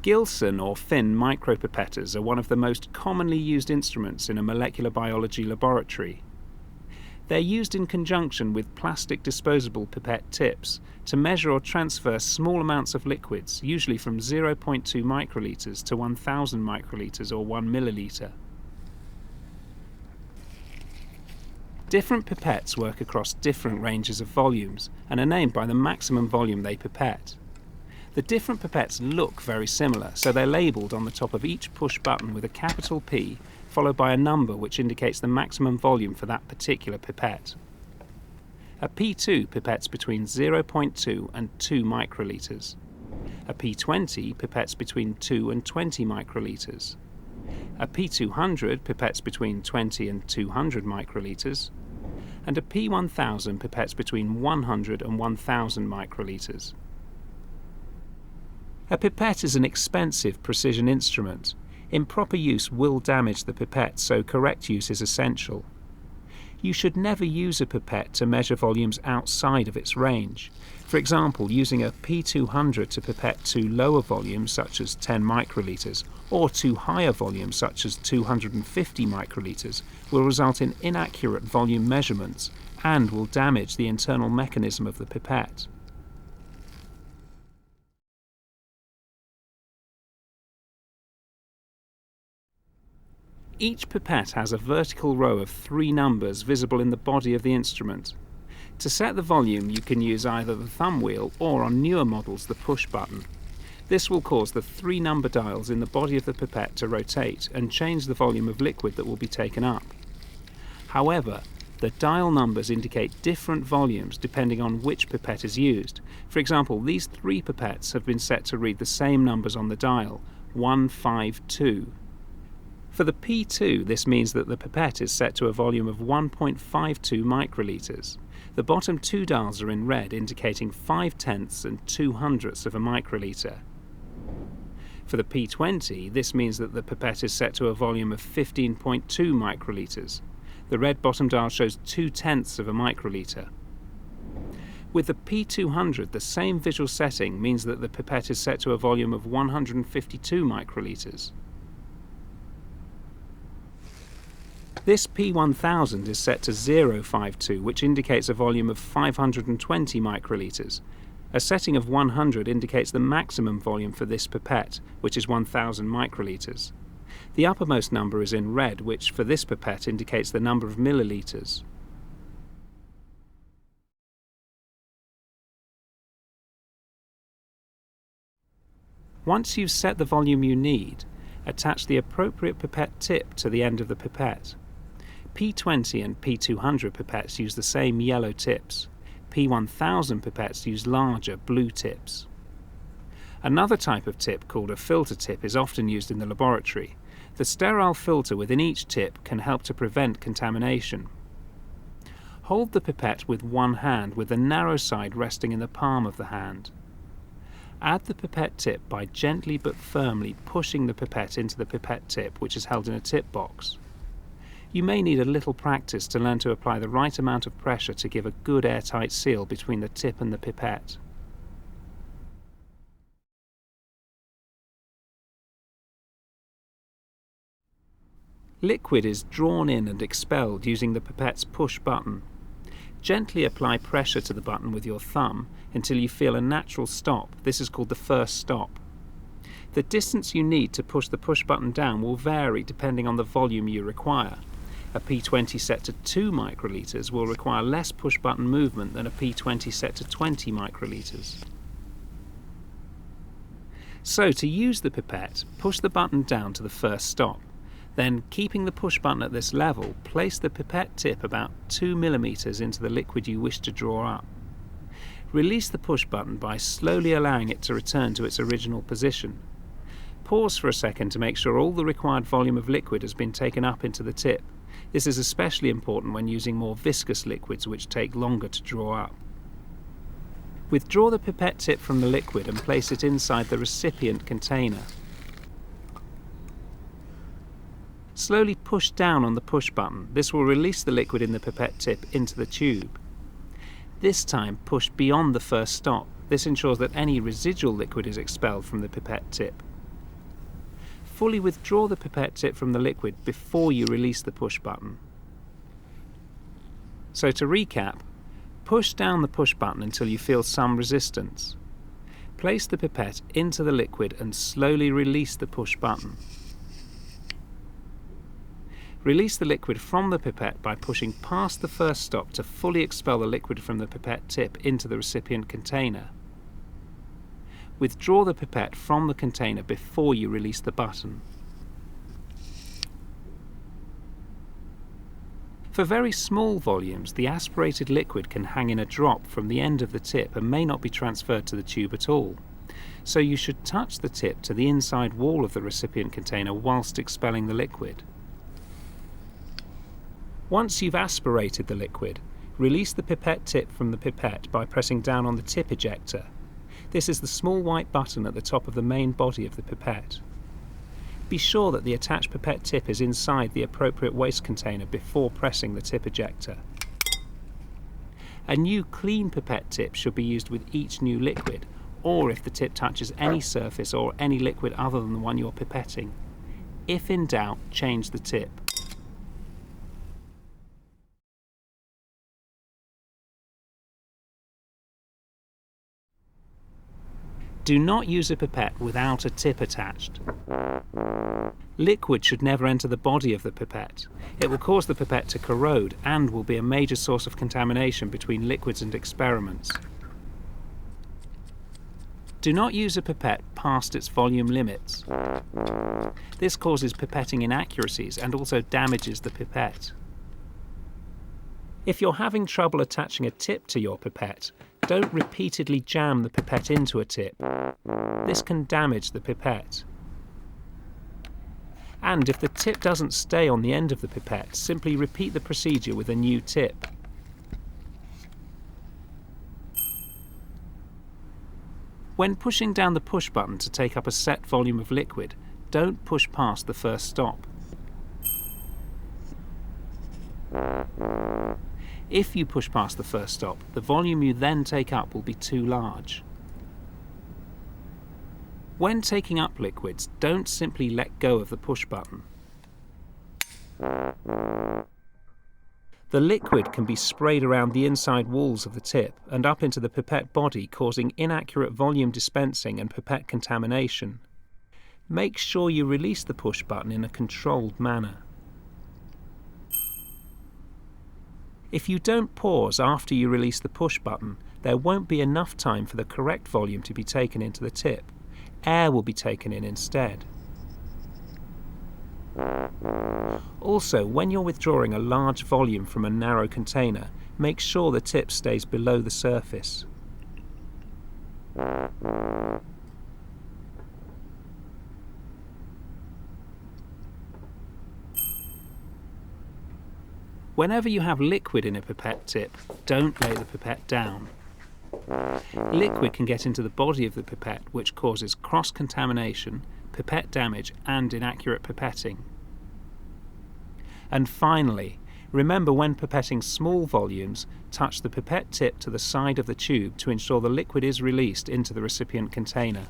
Gilson or fin micropipetters are one of the most commonly used instruments in a molecular biology laboratory. They're used in conjunction with plastic disposable pipette tips to measure or transfer small amounts of liquids, usually from 0.2 microliters to 1,000 microliters or 1 milliliter. Different pipettes work across different ranges of volumes and are named by the maximum volume they pipette. The different pipettes look very similar, so they're labelled on the top of each push button with a capital P followed by a number which indicates the maximum volume for that particular pipette. A P2 pipettes between 0.2 and 2 microliters. A P20 pipettes between 2 and 20 microliters. A P200 pipettes between 20 and 200 microliters. And a P1000 pipettes between 100 and 1000 microliters. A pipette is an expensive precision instrument. Improper use will damage the pipette, so correct use is essential. You should never use a pipette to measure volumes outside of its range. For example, using a P200 to pipette to lower volumes such as 10 microliters or to higher volumes such as 250 microliters will result in inaccurate volume measurements and will damage the internal mechanism of the pipette. Each pipette has a vertical row of 3 numbers visible in the body of the instrument. To set the volume, you can use either the thumb wheel or, on newer models, the push button. This will cause the 3 number dials in the body of the pipette to rotate and change the volume of liquid that will be taken up. However, the dial numbers indicate different volumes depending on which pipette is used. For example, these 3 pipettes have been set to read the same numbers on the dial, 152. For the P2, this means that the pipette is set to a volume of 1.52 microliters. The bottom 2 dials are in red, indicating 5/10 and 2/100 of a microliter. For the P20, this means that the pipette is set to a volume of 15.2 microliters. The red bottom dial shows 2/10 of a microliter. With the P200, the same visual setting means that the pipette is set to a volume of 152 microliters. This P1000 is set to 0.52, which indicates a volume of 520 microliters. A setting of 100 indicates the maximum volume for this pipette, which is 1000 microliters. The uppermost number is in red, which for this pipette indicates the number of milliliters. Once you've set the volume you need, attach the appropriate pipette tip to the end of the pipette. P20 and P200 pipettes use the same yellow tips. P1000 pipettes use larger blue tips. Another type of tip called a filter tip is often used in the laboratory. The sterile filter within each tip can help to prevent contamination. Hold the pipette with one hand with the narrow side resting in the palm of the hand. Add the pipette tip by gently but firmly pushing the pipette into the pipette tip, which is held in a tip box. You may need a little practice to learn to apply the right amount of pressure to give a good airtight seal between the tip and the pipette. Liquid is drawn in and expelled using the pipette's push button. Gently apply pressure to the button with your thumb until you feel a natural stop. This is called the first stop. The distance you need to push the push button down will vary depending on the volume you require. A P20 set to 2 microliters will require less push button movement than a P20 set to 20 microliters. So to use the pipette, push the button down to the first stop. Then, keeping the push button at this level, place the pipette tip about 2 millimeters into the liquid you wish to draw up. Release the push button by slowly allowing it to return to its original position. Pause for a second to make sure all the required volume of liquid has been taken up into the tip. This is especially important when using more viscous liquids which take longer to draw up. Withdraw the pipette tip from the liquid and place it inside the recipient container. Slowly push down on the push button. This will release the liquid in the pipette tip into the tube. This time push beyond the first stop. This ensures that any residual liquid is expelled from the pipette tip. Fully withdraw the pipette tip from the liquid before you release the push button. So to recap, push down the push button until you feel some resistance. Place the pipette into the liquid and slowly release the push button. Release the liquid from the pipette by pushing past the first stop to fully expel the liquid from the pipette tip into the recipient container. Withdraw the pipette from the container before you release the button. For very small volumes, the aspirated liquid can hang in a drop from the end of the tip and may not be transferred to the tube at all. So you should touch the tip to the inside wall of the recipient container whilst expelling the liquid. Once you've aspirated the liquid, release the pipette tip from the pipette by pressing down on the tip ejector. This is the small white button at the top of the main body of the pipette. Be sure that the attached pipette tip is inside the appropriate waste container before pressing the tip ejector. A new clean pipette tip should be used with each new liquid, or if the tip touches any surface or any liquid other than the one you're pipetting. If in doubt, change the tip. Do not use a pipette without a tip attached. Liquid should never enter the body of the pipette. It will cause the pipette to corrode and will be a major source of contamination between liquids and experiments. Do not use a pipette past its volume limits. This causes pipetting inaccuracies and also damages the pipette. If you're having trouble attaching a tip to your pipette, don't repeatedly jam the pipette into a tip. This can damage the pipette. And if the tip doesn't stay on the end of the pipette, simply repeat the procedure with a new tip. When pushing down the push button to take up a set volume of liquid, don't push past the first stop. If you push past the first stop, the volume you then take up will be too large. When taking up liquids, don't simply let go of the push button. The liquid can be sprayed around the inside walls of the tip and up into the pipette body, causing inaccurate volume dispensing and pipette contamination. Make sure you release the push button in a controlled manner. If you don't pause after you release the push button, there won't be enough time for the correct volume to be taken into the tip. Air will be taken in instead. Also, when you're withdrawing a large volume from a narrow container, make sure the tip stays below the surface. Whenever you have liquid in a pipette tip, don't lay the pipette down. Liquid can get into the body of the pipette, which causes cross-contamination, pipette damage and inaccurate pipetting. And finally, remember when pipetting small volumes, touch the pipette tip to the side of the tube to ensure the liquid is released into the recipient container.